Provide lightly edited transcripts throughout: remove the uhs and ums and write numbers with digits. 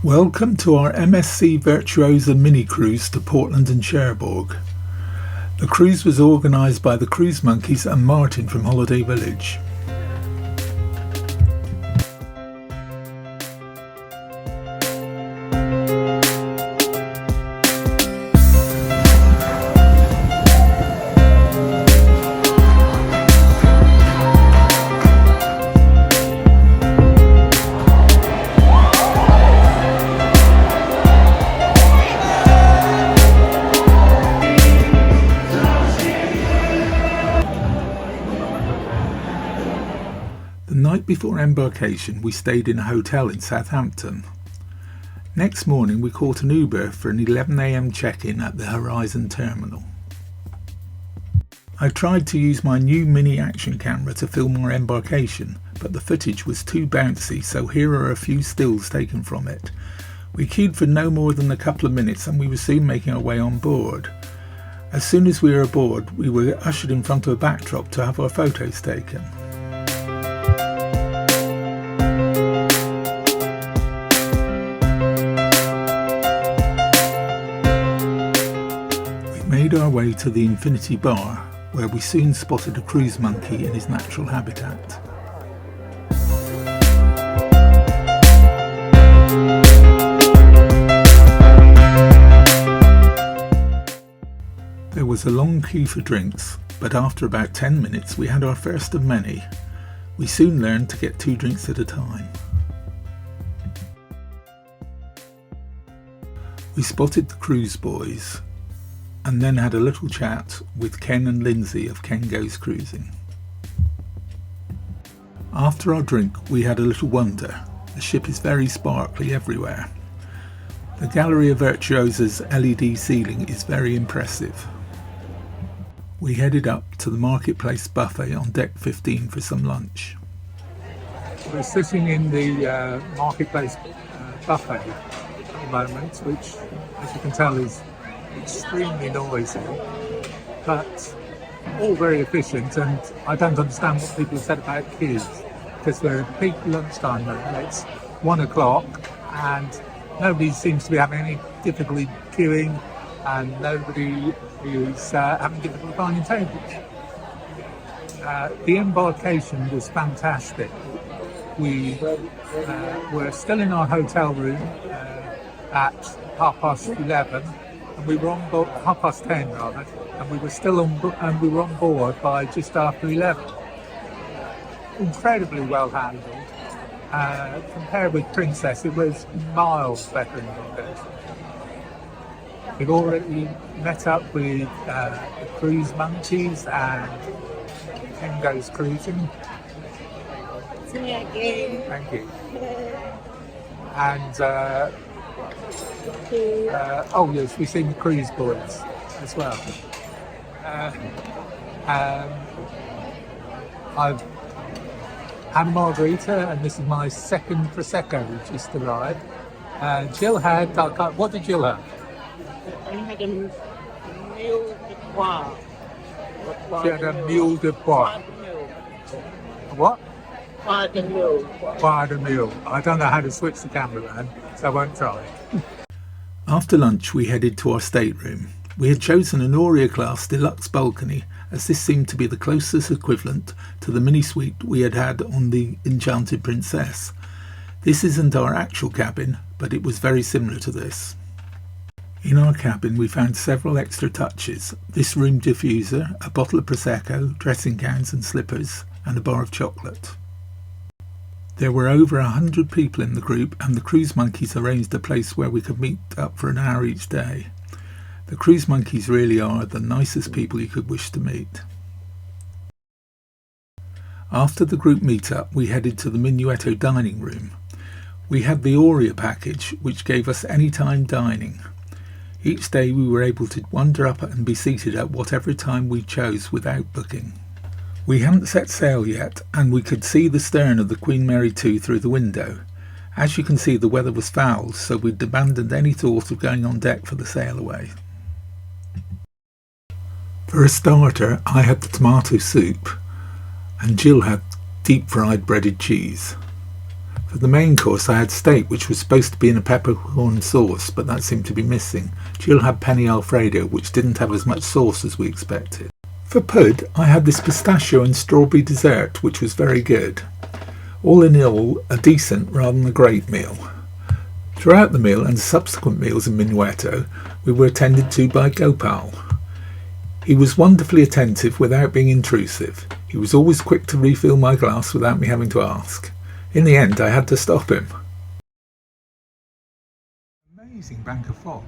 Welcome to our MSC Virtuosa mini-cruise to Portland and Cherbourg. The cruise was organised by the Cruise Monkeys and Martin from Holiday Village. The night before embarkation, we stayed in a hotel in Southampton. Next morning, we caught an Uber for an 11 AM check-in at the Horizon terminal. I tried to use my new mini action camera to film our embarkation, but the footage was too bouncy, so here are a few stills taken from it. We queued for no more than a couple of minutes and we were soon making our way on board. As soon as we were aboard, we were ushered in front of a backdrop to have our photos taken. Made our way to the Infinity Bar, where we soon spotted a cruise monkey in his natural habitat. There was a long queue for drinks, but after about 10 minutes we had our first of many. We soon learned to get 2 drinks at a time. We spotted the cruise boys, and then had a little chat with Ken and Lindsay of Ken Goes Cruising. After our drink we had a little wonder. The ship is very sparkly everywhere. The gallery of Virtuosa's LED ceiling is very impressive. We headed up to the Marketplace buffet on deck 15 for some lunch. We're sitting in the Marketplace buffet at the moment, which, as you can tell, is extremely noisy, but all very efficient, and I don't understand what people have said about queues, because we're at peak lunchtime now. It's 1 o'clock and nobody seems to be having any difficulty queuing, and nobody is having difficulty finding tables. The embarkation was fantastic. We were still in our hotel room at 11:30, and we were on board 10:30 rather, and we were still on board by just after 11. Incredibly well handled. Compared with Princess, it was miles better than Princess. We've already met up with the Cruise Monkeys and Ken Goes Cruising. See you again. Thank you. And oh yes, we've seen the Cruise Boys as well. I've had a margarita, and this is my second Prosecco which just arrived. Jill had, what did Jill have? I had a mule de poire. She had a mule de poire. What? Poire de mule. Poire de mule. I don't know how to switch the camera around, so I won't try. After lunch we headed to our stateroom. We had chosen an Aurea class deluxe balcony, as this seemed to be the closest equivalent to the mini suite we had had on the Enchanted Princess. This isn't our actual cabin, but it was very similar to this. In our cabin we found several extra touches: this room diffuser, a bottle of Prosecco, dressing gowns and slippers, and a bar of chocolate. There were over 100 people in the group, and the Cruise Monkeys arranged a place where we could meet up for an hour each day. The Cruise Monkeys really are the nicest people you could wish to meet. After the group meet-up, we headed to the Minuetto dining room. We had the Aurea package, which gave us anytime dining. Each day we were able to wander up and be seated at whatever time we chose without booking. We hadn't set sail yet, and we could see the stern of the Queen Mary 2 through the window. As you can see, the weather was foul, so we'd abandoned any thought of going on deck for the sail away. For a starter, I had the tomato soup, and Jill had deep-fried breaded cheese. For the main course I had steak, which was supposed to be in a peppercorn sauce, but that seemed to be missing. Jill had penny alfredo, which didn't have as much sauce as we expected. For pud, I had this pistachio and strawberry dessert, which was very good. All in all, a decent rather than a great meal. Throughout the meal and subsequent meals in Minuetto, we were attended to by Gopal. He was wonderfully attentive without being intrusive. He was always quick to refill my glass without me having to ask. In the end, I had to stop him. Amazing bank of fog.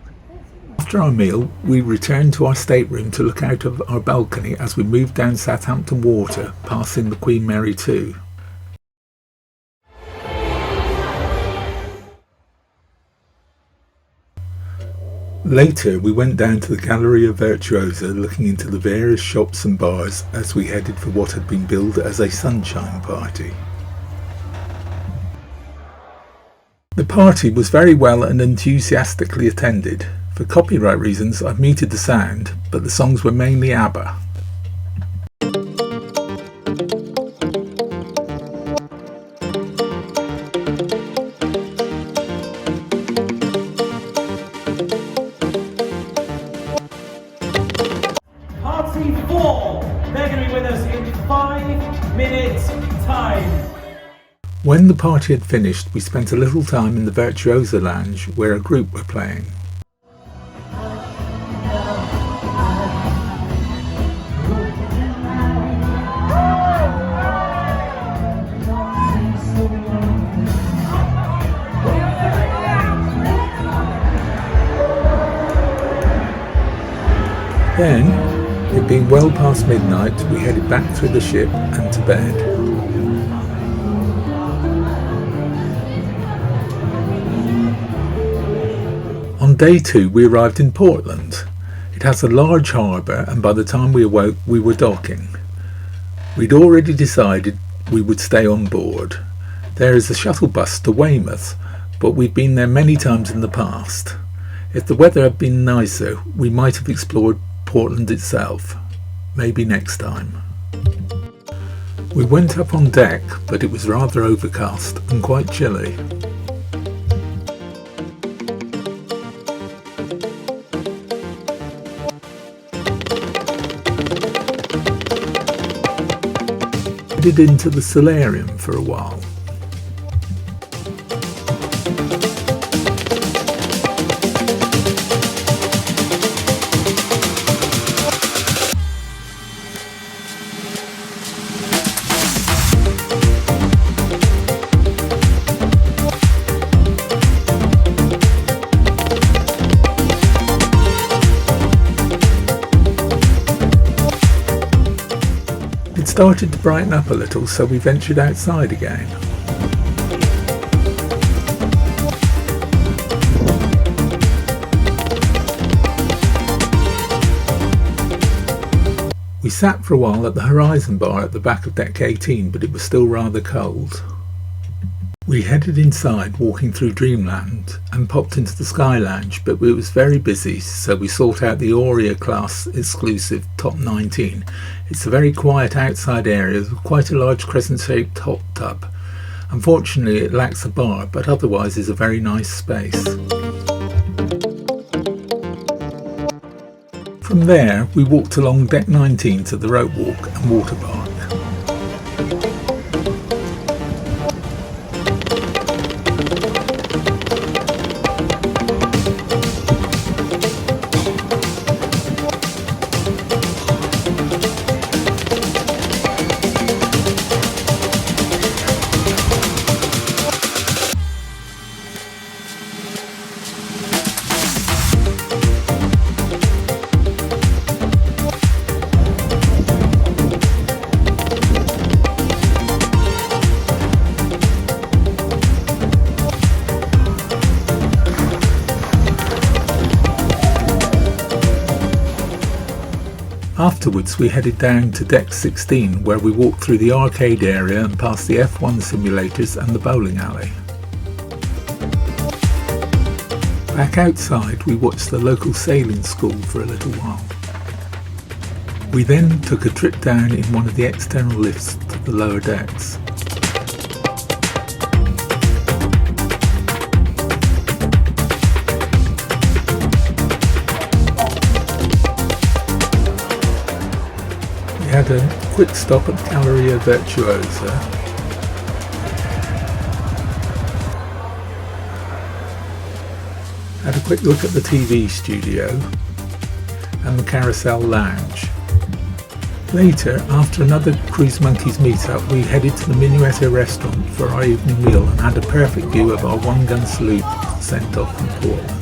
After our meal, we returned to our stateroom to look out of our balcony as we moved down Southampton Water, passing the Queen Mary 2. Later, we went down to the Galleria Virtuosa, looking into the various shops and bars as we headed for what had been billed as a sunshine party. The party was very well and enthusiastically attended. For copyright reasons, I've muted the sound, but the songs were mainly ABBA. Party 4, they're going to be with us in 5 minutes time. When the party had finished, we spent a little time in the Virtuosa lounge where a group were playing. Then, it being well past midnight, we headed back through the ship and to bed. On day 2 we arrived in Portland. It has a large harbour, and by the time we awoke we were docking. We'd already decided we would stay on board. There is a shuttle bus to Weymouth, but we've been there many times in the past. If the weather had been nicer, we might have explored Portland itself. Maybe next time. We went up on deck, but it was rather overcast and quite chilly. Headed into the solarium for a while. It started to brighten up a little, so we ventured outside again. We sat for a while at the Horizon bar at the back of deck 18, but it was still rather cold. We headed inside, walking through Dreamland, and popped into the Sky Lounge, but it was very busy, so we sought out the Aurea class exclusive Top 19. It's a very quiet outside area with quite a large crescent-shaped hot tub. Unfortunately, it lacks a bar, but otherwise is a very nice space. From there, we walked along deck 19 to the rope walk and water park. Afterwards we headed down to deck 16 where we walked through the arcade area and past the F1 simulators and the bowling alley. Back outside we watched the local sailing school for a little while. We then took a trip down in one of the external lifts to the lower decks. had a quick stop at the Galleria Virtuosa. Had a quick look at the TV studio and the Carousel Lounge. Later, after another Cruise Monkeys meetup, we headed to the Minuetto restaurant for our evening meal and had a perfect view of our one-gun sloop sent off from Portland.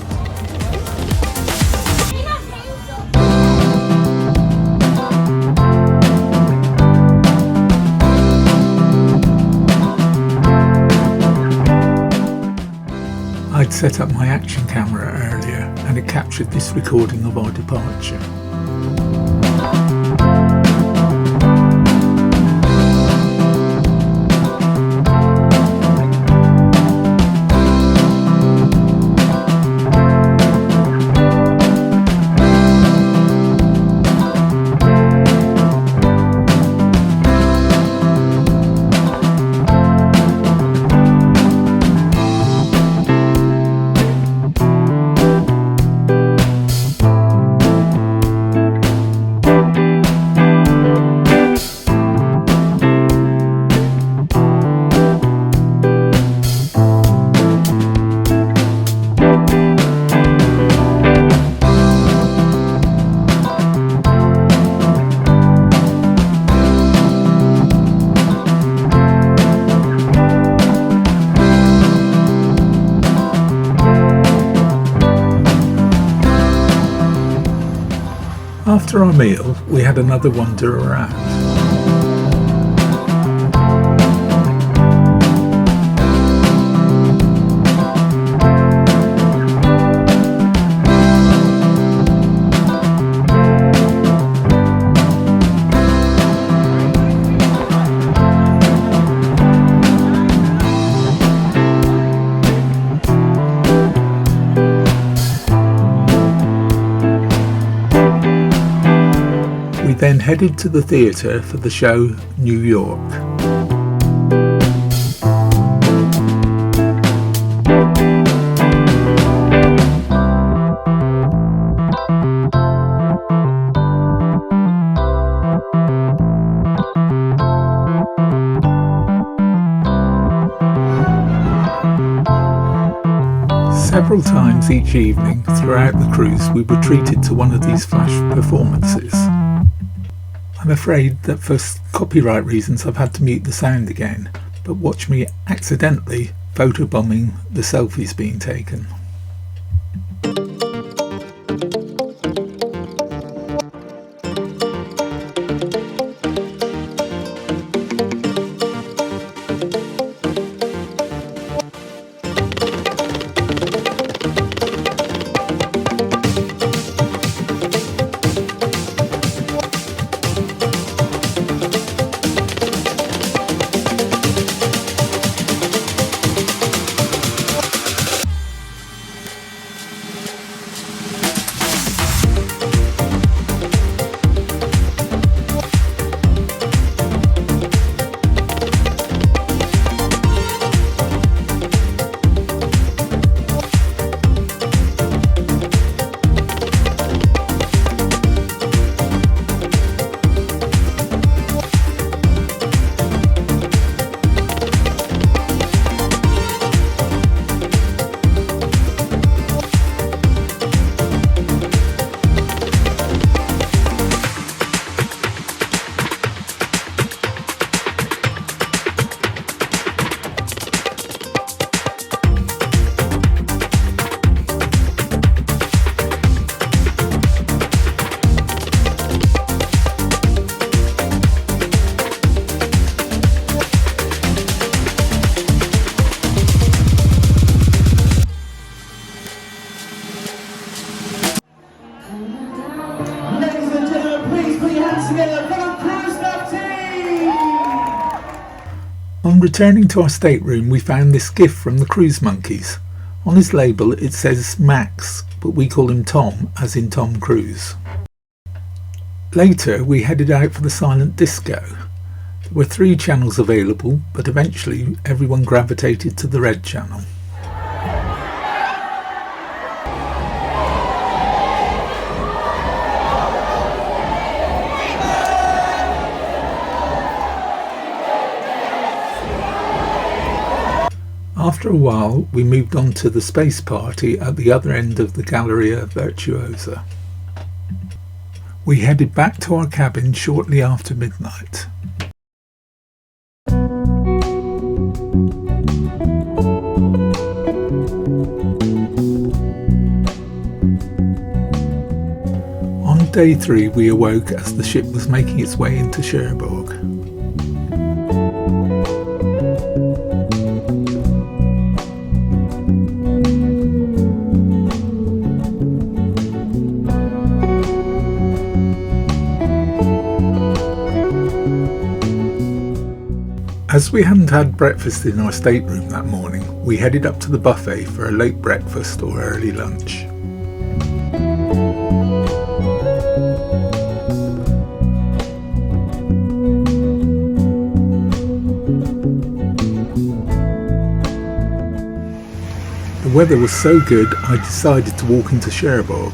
I'd set up my action camera earlier and it captured this recording of our departure. After our meal, we had another wander around. We then headed to the theatre for the show New York. Several times each evening throughout the cruise we were treated to one of these flash performances. I'm afraid that for copyright reasons I've had to mute the sound again, but watch me accidentally photobombing the selfies being taken. On returning to our stateroom, we found this gift from the Cruise Monkeys. On his label it says Max, but we call him Tom, as in Tom Cruise. Later we headed out for the silent disco. There were 3 channels available, but eventually everyone gravitated to the red channel. After a while, we moved on to the space party at the other end of the Galleria Virtuosa. We headed back to our cabin shortly after midnight. On day 3, we awoke as the ship was making its way into Cherbourg. As we hadn't had breakfast in our stateroom that morning, we headed up to the buffet for a late breakfast or early lunch. The weather was so good, I decided to walk into Cherbourg.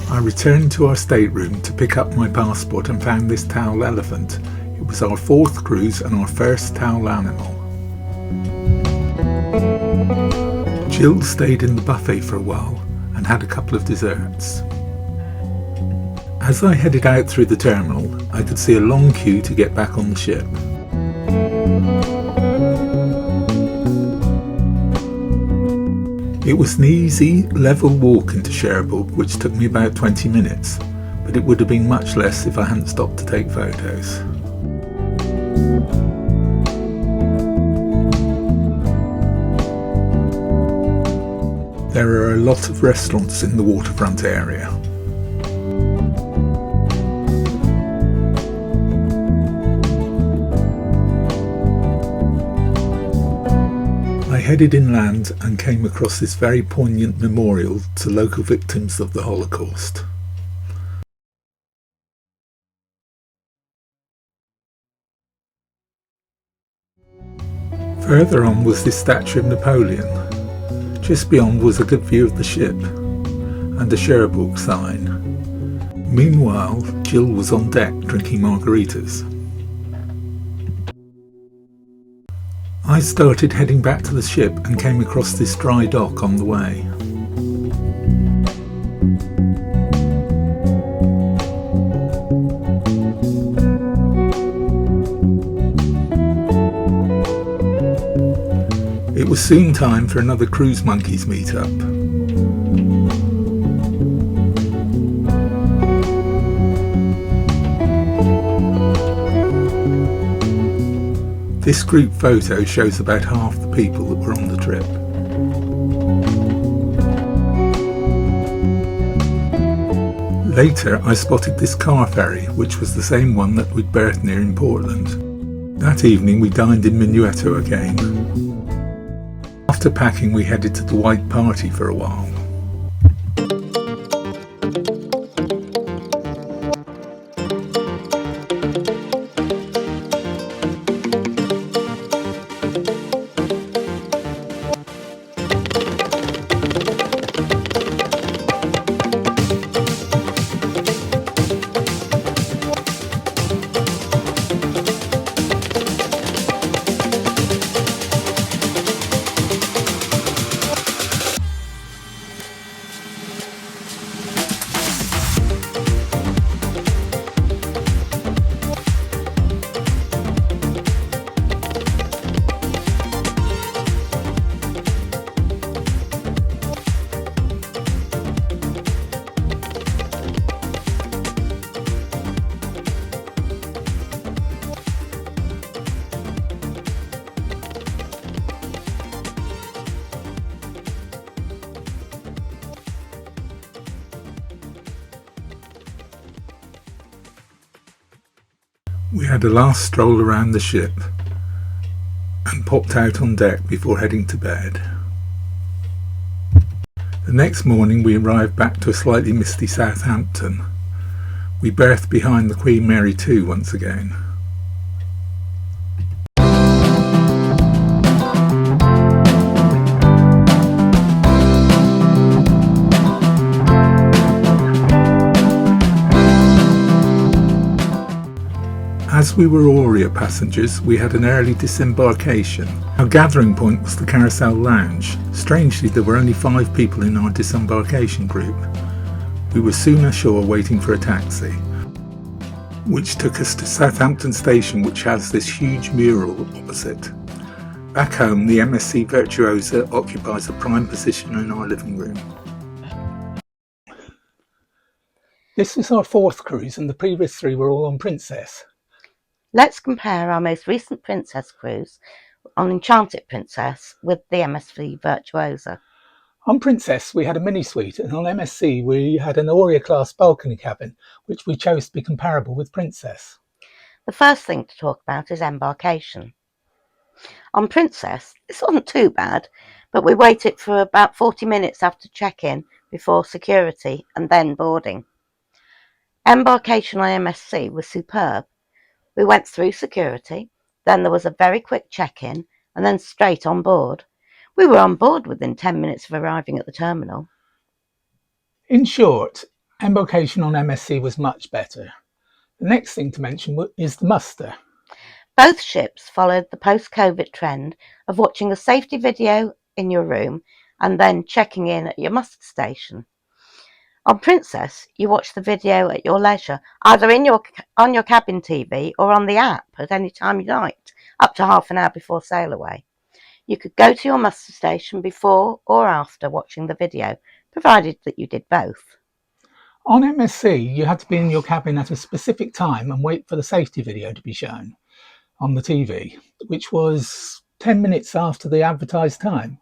I returned to our stateroom to pick up my passport and found this towel elephant. It was our 4th cruise and our first towel animal. Jill stayed in the buffet for a while and had a couple of desserts. As I headed out through the terminal, I could see a long queue to get back on the ship. It was an easy, level walk into Cherbourg, which took me about 20 minutes, but it would have been much less if I hadn't stopped to take photos. There are a lot of restaurants in the waterfront area. I headed inland and came across this very poignant memorial to local victims of the Holocaust. Further on was this statue of Napoleon. Just beyond was a good view of the ship and a Cherbourg sign. Meanwhile, Jill was on deck drinking margaritas. I started heading back to the ship and came across this dry dock on the way. It was soon time for another Cruise Monkeys meet-up. This group photo shows about half the people that were on the trip. Later I spotted this car ferry, which was the same one that we'd berthed near in Portland. That evening we dined in Minuetto again. After packing we headed to the White Party for a while. We had a last stroll around the ship and popped out on deck before heading to bed. The next morning we arrived back to a slightly misty Southampton. We berthed behind the Queen Mary 2 once again. As we were Aurea passengers, we had an early disembarkation. Our gathering point was the Carousel Lounge. Strangely, there were only 5 people in our disembarkation group. We were soon ashore waiting for a taxi, which took us to Southampton Station, which has this huge mural opposite. Back home, the MSC Virtuosa occupies a prime position in our living room. This is our 4th cruise, and the previous 3 were all on Princess. Let's compare our most recent Princess cruise on Enchanted Princess with the MSC Virtuosa. On Princess, we had a mini-suite, and on MSC, we had an Aurea-class balcony cabin, which we chose to be comparable with Princess. The first thing to talk about is embarkation. On Princess, this wasn't too bad, but we waited for about 40 minutes after check-in before security and then boarding. Embarkation on MSC was superb. We went through security, then there was a very quick check-in, and then straight on board. We were on board within 10 minutes of arriving at the terminal. In short, embarkation on MSC was much better. The next thing to mention is the muster. Both ships followed the post-COVID trend of watching a safety video in your room and then checking in at your muster station. On Princess, you watch the video at your leisure, either on your cabin TV or on the app at any time you liked, up to half an hour before sail away. You could go to your muster station before or after watching the video, provided that you did both. On MSC, you had to be in your cabin at a specific time and wait for the safety video to be shown on the TV, which was 10 minutes after the advertised time.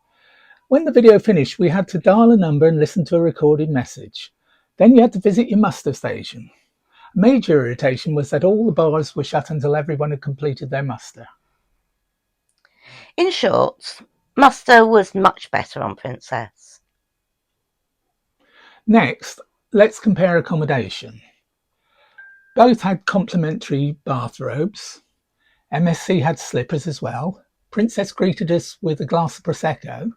When the video finished, we had to dial a number and listen to a recorded message. Then you had to visit your muster station. A major irritation was that all the bars were shut until everyone had completed their muster. In short, muster was much better on Princess. Next, let's compare accommodation. Both had complimentary bathrobes. MSC had slippers as well. Princess greeted us with a glass of Prosecco.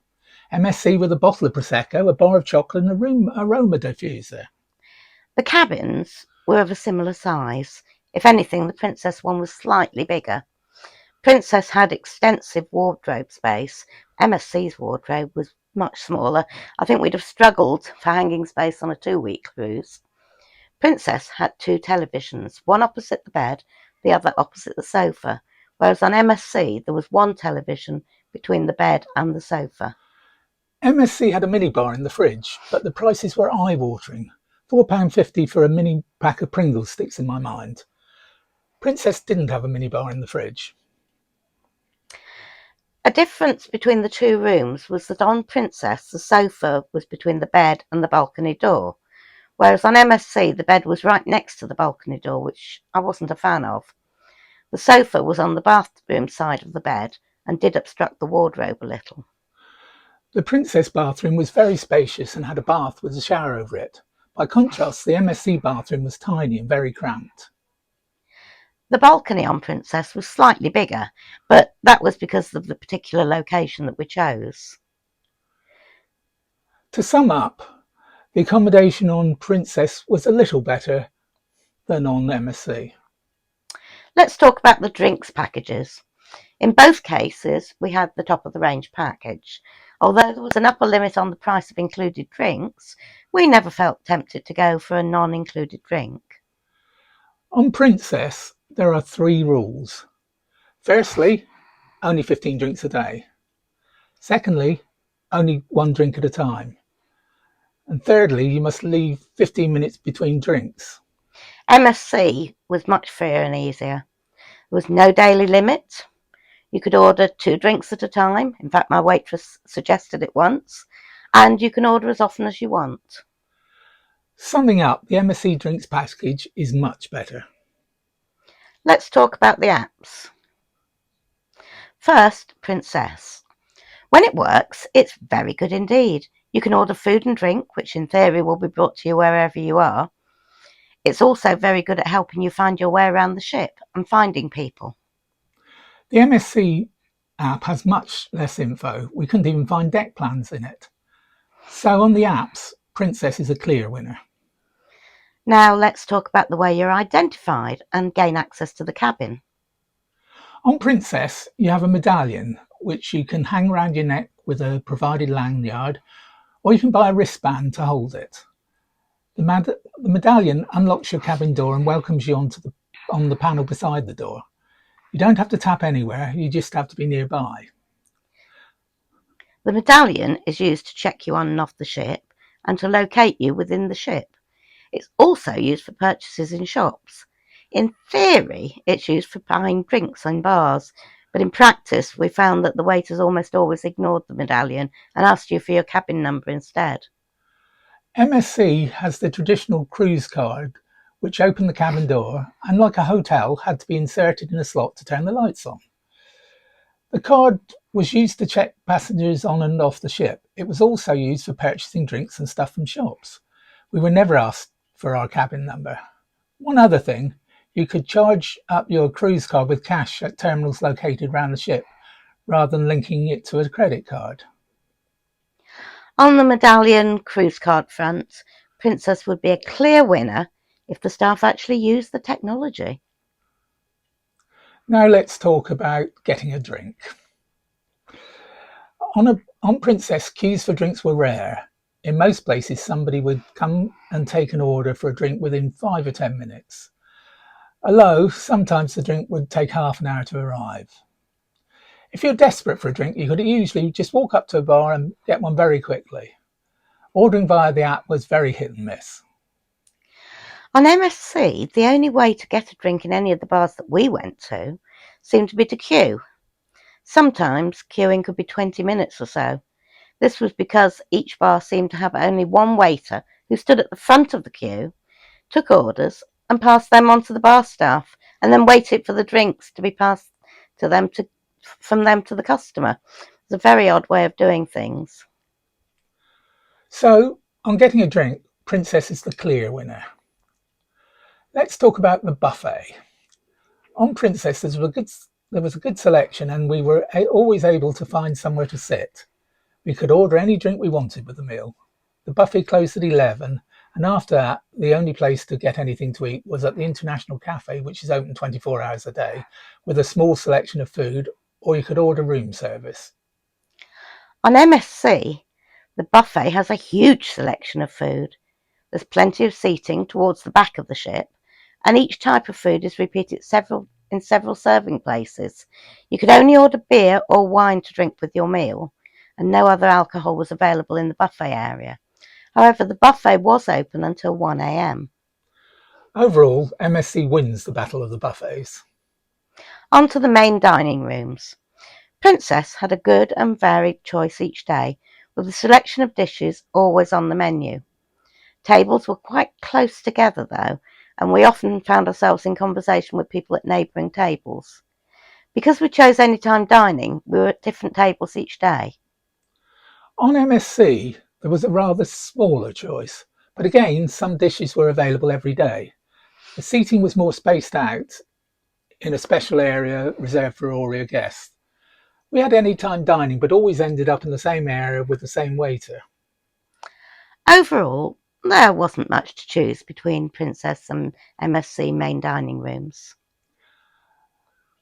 MSC with a bottle of Prosecco, a bar of chocolate and a room aroma diffuser. The cabins were of a similar size. If anything, the Princess one was slightly bigger. Princess had extensive wardrobe space. MSC's wardrobe was much smaller. I think we'd have struggled for hanging space on a 2-week cruise. Princess had 2 televisions, one opposite the bed, the other opposite the sofa, whereas on MSC there was 1 television between the bed and the sofa. MSC had a minibar in the fridge, but the prices were eye-watering. £4.50 for a mini pack of Pringles sticks in my mind. Princess didn't have a minibar in the fridge. A difference between the 2 rooms was that on Princess the sofa was between the bed and the balcony door, whereas on MSC the bed was right next to the balcony door, which I wasn't a fan of. The sofa was on the bathroom side of the bed and did obstruct the wardrobe a little. The Princess bathroom was very spacious and had a bath with a shower over it. By contrast, the MSC bathroom was tiny and very cramped. The balcony on Princess was slightly bigger, but that was because of the particular location that we chose. To sum up, the accommodation on Princess was a little better than on MSC. Let's talk about the drinks packages. In both cases, we had the top of the range package. Although there was an upper limit on the price of included drinks, we never felt tempted to go for a non-included drink. On Princess, there are 3 rules. Firstly, only 15 drinks a day. Secondly, only 1 drink at a time. And thirdly, you must leave 15 minutes between drinks. MSC was much freer and easier. There was no daily limit. You could order 2 drinks at a time. In fact, my waitress suggested it once. And you can order as often as you want. Summing up, the MSC drinks package is much better. Let's talk about the apps. First, Princess. When it works, it's very good indeed. You can order food and drink, which in theory will be brought to you wherever you are. It's also very good at helping you find your way around the ship and finding people. The MSC app has much less info. We couldn't even find deck plans in it. So on the apps, Princess is a clear winner. Now let's talk about the way you're identified and gain access to the cabin. On Princess, you have a medallion, which you can hang around your neck with a provided lanyard, or you can buy a wristband to hold it. The medallion unlocks your cabin door and welcomes you on the panel beside the door. You don't have to tap anywhere, you just have to be nearby. The medallion is used to check you on and off the ship and to locate you within the ship. It's also used for purchases in shops. In theory, it's used for buying drinks in bars, but in practice we found that the waiters almost always ignored the medallion and asked you for your cabin number instead. MSC has the traditional cruise card, which opened the cabin door and, like a hotel, had to be inserted in a slot to turn the lights on. The card was used to check passengers on and off the ship. It was also used for purchasing drinks and stuff from shops. We were never asked for our cabin number. One other thing, you could charge up your cruise card with cash at terminals located around the ship, rather than linking it to a credit card. On the medallion cruise card front, Princess would be a clear winner if the staff actually used the technology. Now let's talk about getting a drink. On Princess, queues for drinks were rare. In most places, somebody would come and take an order for a drink within 5 or 10 minutes. Although sometimes the drink would take half an hour to arrive. If you're desperate for a drink, you could usually just walk up to a bar and get one very quickly. Ordering via the app was very hit and miss. On MSC, the only way to get a drink in any of the bars that we went to seemed to be to queue. Sometimes queuing could be 20 minutes or so. This was because each bar seemed to have only one waiter who stood at the front of the queue, took orders and passed them on to the bar staff, and then waited for the drinks to be passed to them from them to the customer. It's a very odd way of doing things. So, on getting a drink, Princess is the clear winner. Let's talk about the buffet. On Princess, there was a good selection and we were always able to find somewhere to sit. We could order any drink we wanted with the meal. The buffet closed at 11, and after that, the only place to get anything to eat was at the International Cafe, which is open 24 hours a day, with a small selection of food, or you could order room service. On MSC, the buffet has a huge selection of food. There's plenty of seating towards the back of the ship, and each type of food is repeated in several serving places. You could only order beer or wine to drink with your meal, and no other alcohol was available in the buffet area. However, the buffet was open until 1 a.m. Overall, MSC wins the battle of the buffets. On to the main dining rooms. Princess had a good and varied choice each day, with a selection of dishes always on the menu. Tables were quite close together though, and we often found ourselves in conversation with people at neighbouring tables. Because we chose anytime dining, we were at different tables each day. On MSC, there was a rather smaller choice, but again, some dishes were available every day. The seating was more spaced out in a special area reserved for Aurea guests. We had anytime dining, but always ended up in the same area with the same waiter. Overall, there wasn't much to choose between Princess and MSC main dining rooms.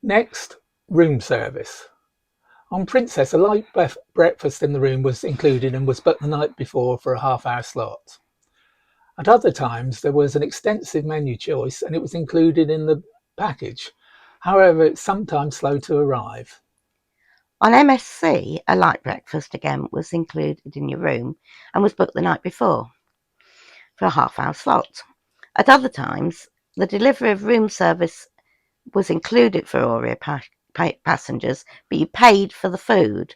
Next, room service. On Princess, a light breakfast in the room was included and was booked the night before for a half-hour slot. At other times, there was an extensive menu choice and it was included in the package. However, it's sometimes slow to arrive. On MSC, a light breakfast again was included in your room and was booked the night before for a half-hour slot. At other times, the delivery of room service was included for Aurea passengers, but you paid for the food.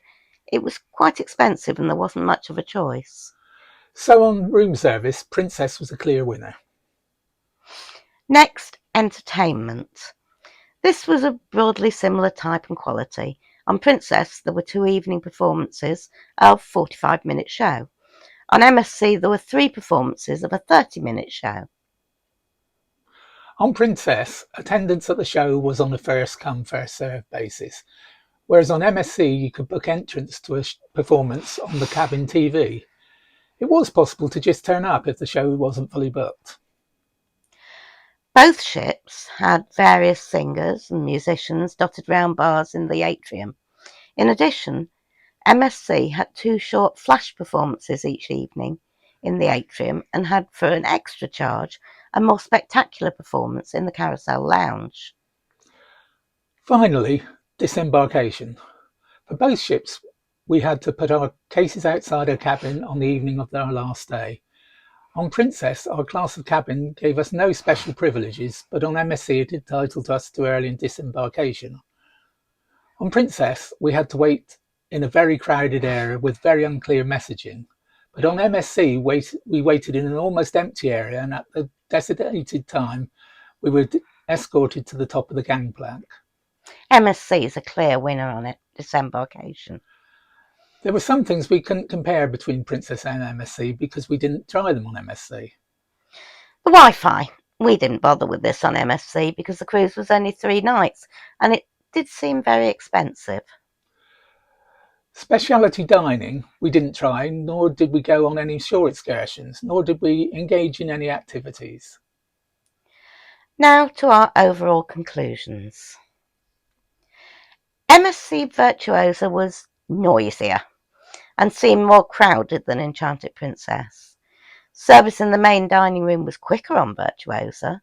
It was quite expensive and there wasn't much of a choice. So on room service, Princess was a clear winner. Next, entertainment. This was a broadly similar type and quality. On Princess, there were 2 evening performances of a 45-minute show. On MSC, there were 3 performances of a 30-minute show. On Princess, attendance at the show was on a first-come, first-served basis, whereas on MSC you could book entrance to a performance on the cabin TV. It was possible to just turn up if the show wasn't fully booked. Both ships had various singers and musicians dotted round bars in the atrium. In addition, MSC had 2 short flash performances each evening in the atrium and had, for an extra charge, a more spectacular performance in the Carousel Lounge. Finally, disembarkation. For both ships, we had to put our cases outside our cabin on the evening of our last day. On Princess, our class of cabin gave us no special privileges, but on MSC it entitled us to early disembarkation. On Princess, we had to wait in a very crowded area with very unclear messaging, but on MSC we waited in an almost empty area, and at the designated time we were escorted to the top of the gangplank. MSC is a clear winner on it, Disembarkation. There were some things we couldn't compare between Princess and MSC because we didn't try them on MSC. The Wi-Fi. We didn't bother with this on MSC because the cruise was only 3 nights and it did seem very expensive. Specialty dining we didn't try, nor did we go on any shore excursions, nor did we engage in any activities. Now to our overall conclusions. MSC Virtuosa was noisier and seemed more crowded than Enchanted Princess. Service in the main dining room was quicker on Virtuosa.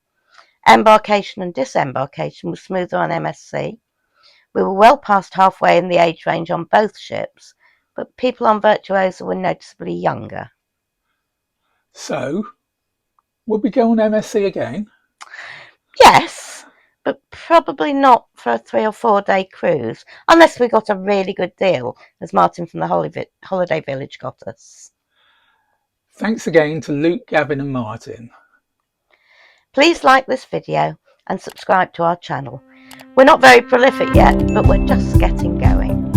Embarkation and disembarkation was smoother on MSC. We were well past halfway in the age range on both ships, but people on Virtuosa were noticeably younger. So, would we go on MSC again? Yes, but probably not for a 3 or 4 day cruise, unless we got a really good deal, as Martin from the Holiday Village got us. Thanks again to Luke, Gavin and Martin. Please like this video and subscribe to our channel. We're not very prolific yet, but we're just getting going.